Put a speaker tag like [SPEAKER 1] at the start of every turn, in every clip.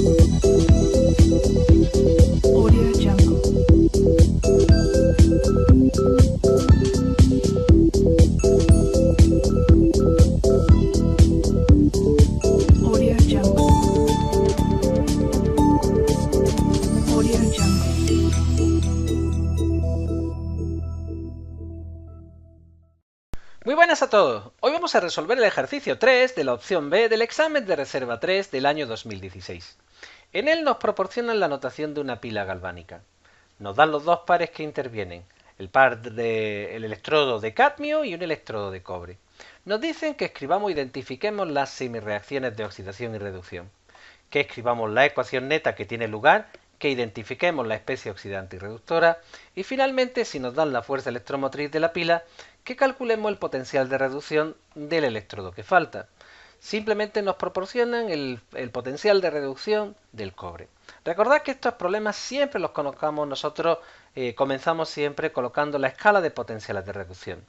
[SPEAKER 1] Audio Jungle. Audio Jungle. Audio Jungle.
[SPEAKER 2] Muy buenas a todos. Hoy vamos a resolver el ejercicio 3 de la opción B del examen de reserva 3 del año 2016. En él nos proporcionan la notación de una pila galvánica. Nos dan los dos pares que intervienen, el electrodo de cadmio y un electrodo de cobre. Nos dicen que escribamos e identifiquemos las semirreacciones de oxidación y reducción, que escribamos la ecuación neta que tiene lugar, que identifiquemos la especie oxidante y reductora y finalmente, si nos dan la fuerza electromotriz de la pila, que calculemos el potencial de reducción del electrodo que falta. Simplemente nos proporcionan el potencial de reducción del cobre. Recordad que estos problemas siempre los colocamos nosotros, comenzamos siempre colocando la escala de potenciales de reducción.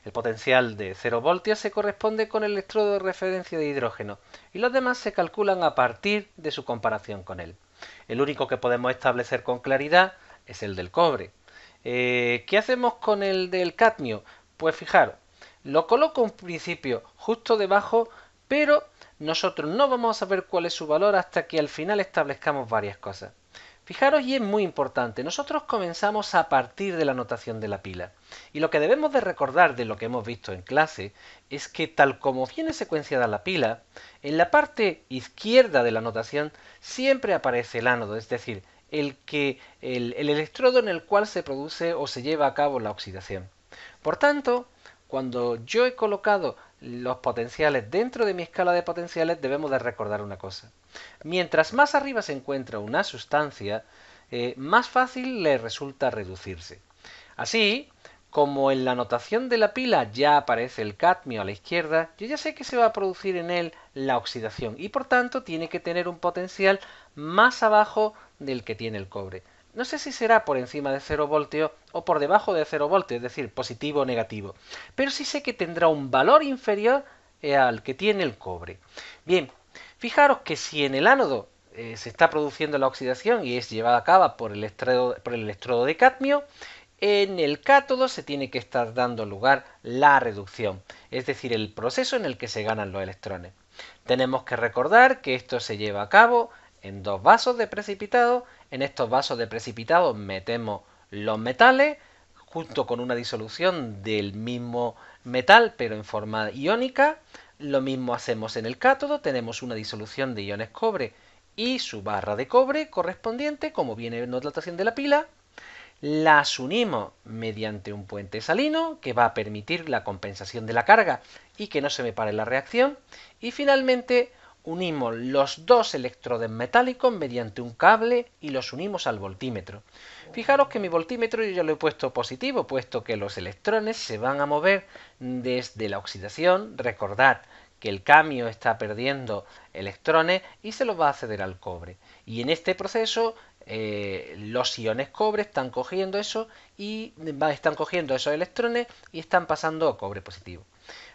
[SPEAKER 2] El potencial de 0 voltios se corresponde con el electrodo de referencia de hidrógeno y los demás se calculan a partir de su comparación con él. El único que podemos establecer con claridad es el del cobre. ¿Qué hacemos con el del cadmio? Pues fijaros, lo coloco en principio justo debajo, pero nosotros no vamos a saber cuál es su valor hasta que al final establezcamos varias cosas. Fijaros, y es muy importante, nosotros comenzamos a partir de la notación de la pila. Y lo que debemos de recordar de lo que hemos visto en clase es que tal como viene secuenciada la pila, en la parte izquierda de la notación siempre aparece el ánodo, es decir, el electrodo en el cual se produce o se lleva a cabo la oxidación. Por tanto, cuando yo he colocado los potenciales dentro de mi escala de potenciales, debemos de recordar una cosa. Mientras más arriba se encuentra una sustancia, más fácil le resulta reducirse. Así, como en la notación de la pila ya aparece el cadmio a la izquierda, yo ya sé que se va a producir en él la oxidación y por tanto tiene que tener un potencial más abajo del que tiene el cobre. No sé si será por encima de 0 voltios o por debajo de 0 voltios, es decir, positivo o negativo. Pero sí sé que tendrá un valor inferior al que tiene el cobre. Bien, fijaros que si en el ánodo se está produciendo la oxidación y es llevada a cabo por el electrodo de cadmio, en el cátodo se tiene que estar dando lugar la reducción, es decir, el proceso en el que se ganan los electrones. Tenemos que recordar que esto se lleva a cabo en dos vasos de precipitado. En estos vasos de precipitado metemos los metales junto con una disolución del mismo metal pero en forma iónica. Lo mismo hacemos en el cátodo, tenemos una disolución de iones cobre y su barra de cobre correspondiente, como viene en la notación de la pila. Las unimos mediante un puente salino que va a permitir la compensación de la carga y que no se me pare la reacción. Y finalmente unimos los dos electrodos metálicos mediante un cable y los unimos al voltímetro. Fijaros que mi voltímetro yo ya lo he puesto positivo, puesto que los electrones se van a mover desde la oxidación. Recordad que el cadmio está perdiendo electrones y se los va a ceder al cobre. Y en este proceso los iones cobre están cogiendo eso y están cogiendo esos electrones y están pasando a cobre positivo.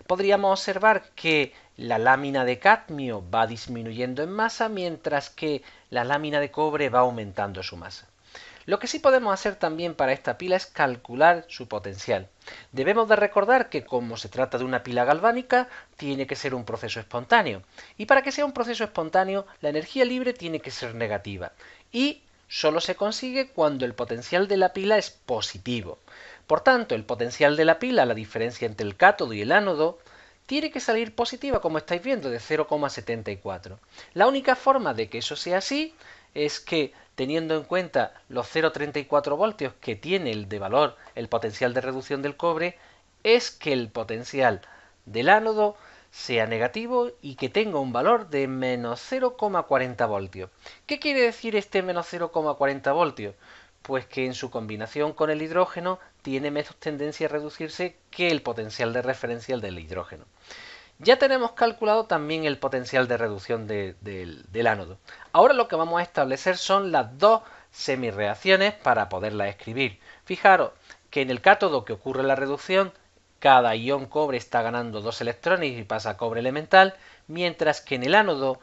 [SPEAKER 2] Podríamos observar que la lámina de cadmio va disminuyendo en masa mientras que la lámina de cobre va aumentando su masa. Lo que sí podemos hacer también para esta pila es calcular su potencial. Debemos de recordar que como se trata de una pila galvánica, tiene que ser un proceso espontáneo. Y para que sea un proceso espontáneo, la energía libre tiene que ser negativa. Y solo se consigue cuando el potencial de la pila es positivo. Por tanto, el potencial de la pila, la diferencia entre el cátodo y el ánodo, tiene que salir positiva, como estáis viendo, de 0,74. La única forma de que eso sea así es que, teniendo en cuenta los 0,34 voltios que tiene el de valor el potencial de reducción del cobre, es que el potencial del ánodo sea negativo y que tenga un valor de menos 0,40 voltios. ¿Qué quiere decir este menos 0,40 voltios? Pues que en su combinación con el hidrógeno tiene menos tendencia a reducirse que el potencial de referencia del hidrógeno. Ya tenemos calculado también el potencial de reducción del ánodo. Ahora lo que vamos a establecer son las dos semirreacciones para poderlas escribir. Fijaros que en el cátodo que ocurre la reducción, cada ion cobre está ganando 2 electrones y pasa a cobre elemental, mientras que en el ánodo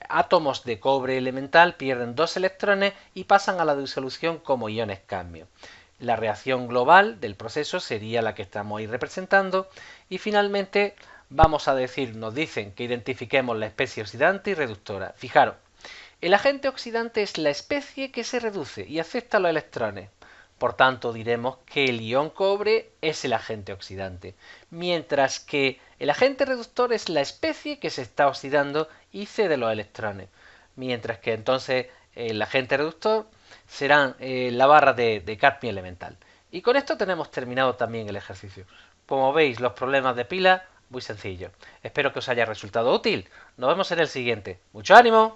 [SPEAKER 2] átomos de cobre elemental pierden 2 electrones y pasan a la disolución como iones cadmio. La reacción global del proceso sería la que estamos ahí representando y finalmente vamos a decir, nos dicen que identifiquemos la especie oxidante y reductora. Fijaros, el agente oxidante es la especie que se reduce y acepta los electrones. Por tanto, diremos que el ion cobre es el agente oxidante, mientras que el agente reductor es la especie que se está oxidando y cede los electrones. Mientras que entonces el agente reductor serán la barra de cadmio elemental. Y con esto tenemos terminado también el ejercicio. Como veis, los problemas de pila, muy sencillos. Espero que os haya resultado útil. Nos vemos en el siguiente. ¡Mucho ánimo!